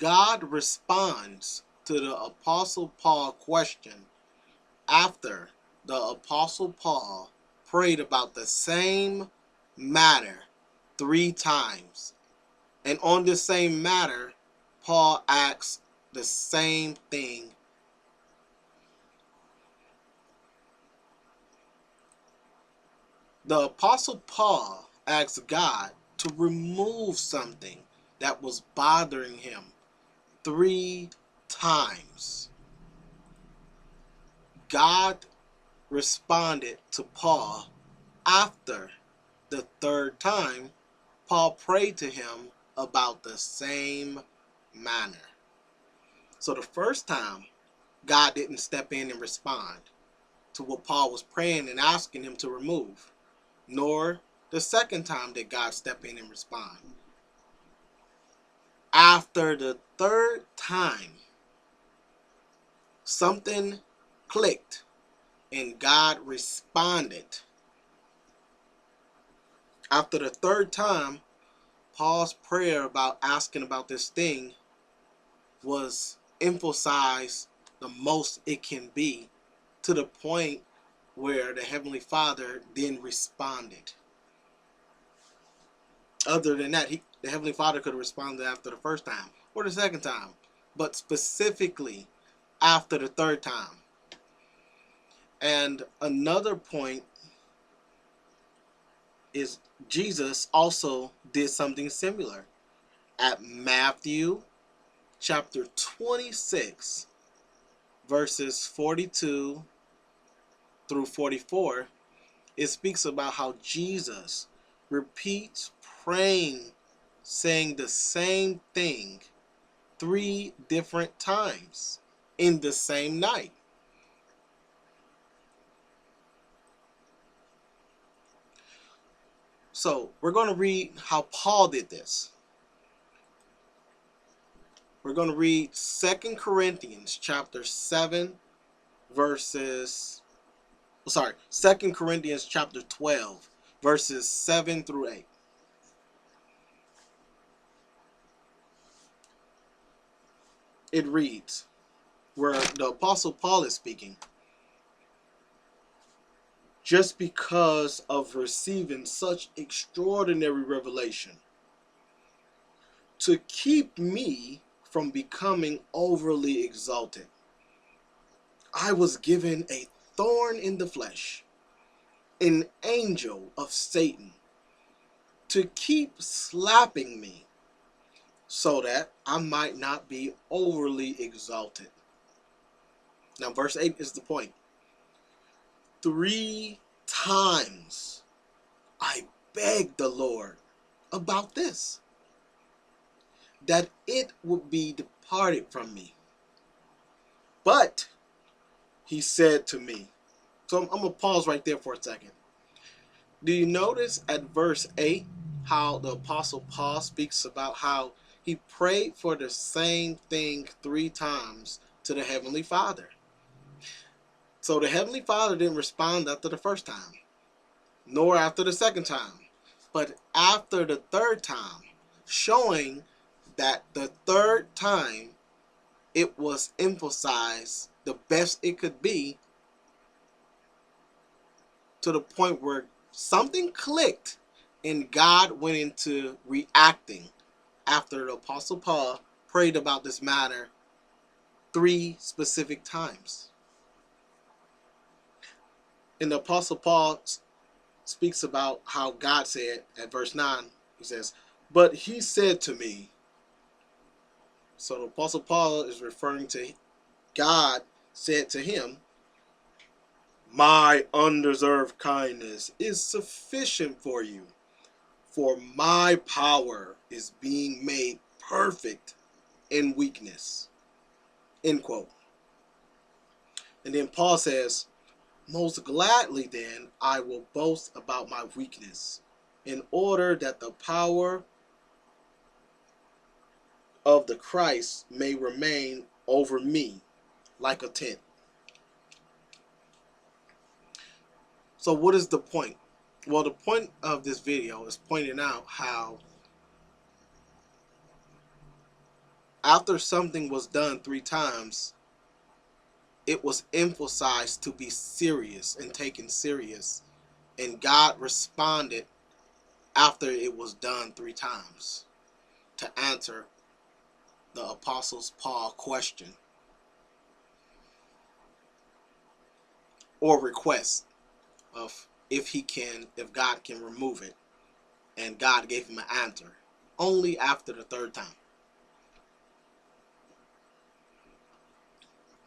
God responds to the Apostle Paul question after the Apostle Paul prayed about the same matter 3 times. And on this same matter, Paul asks the same thing. The Apostle Paul asked God to remove something that was bothering him 3 times. God responded to Paul after the 3rd time. Paul prayed to him about the same manner. So the first time, God didn't step in and respond to what Paul was praying and asking him to remove, nor the second time did God step in and respond. After the 3rd time, something clicked and God responded. After the 3rd time, Paul's prayer about asking about this thing was emphasized the most it can be, to the point where the Heavenly Father then responded. Other than that, the Heavenly Father could have responded after the 1st time or the 2nd time, but specifically after the 3rd time. And another point is Jesus also did something similar. At Matthew chapter 26, verses 42 through 44, it speaks about how Jesus repeats praying, saying the same thing 3 different times in the same night. So we're going to read how Paul did this. We're going to read 2 Corinthians chapter 7 verses, 2 Corinthians chapter 12 verses 7 through 8. It reads, where the Apostle Paul is speaking, just because of receiving such extraordinary revelation, to keep me from becoming overly exalted, I was given a thorn in the flesh, an angel of Satan, to keep slapping me, so that I might not be overly exalted. Now, verse 8 is the point. 3 times I begged the Lord about this, that it would be departed from me. But he said to me, so I'm going to pause right there for a second. Do you notice at verse 8 how the Apostle Paul speaks about how he prayed for the same thing 3 times to the Heavenly Father? So the Heavenly Father didn't respond after the 1st time, nor after the 2nd time, but after the 3rd time, showing that the 3rd time it was emphasized the best it could be, to the point where something clicked and God went into reacting after the Apostle Paul prayed about this matter 3 specific times. And the Apostle Paul speaks about how God said at verse 9, he says, but he said to me. So the Apostle Paul is referring to God said to him, my undeserved kindness is sufficient for you, for my power is being made perfect in weakness. End quote. And then Paul says, most gladly then I will boast about my weakness, in order that the power of the Christ may remain over me like a tent. So what is the point? Well, the point of this video is pointing out how After something was done 3 times, it was emphasized to be serious and taken serious. And God responded after it was done 3 times to answer the Apostles Paul question or request of if God can remove it. And God gave him an answer only after the 3rd time.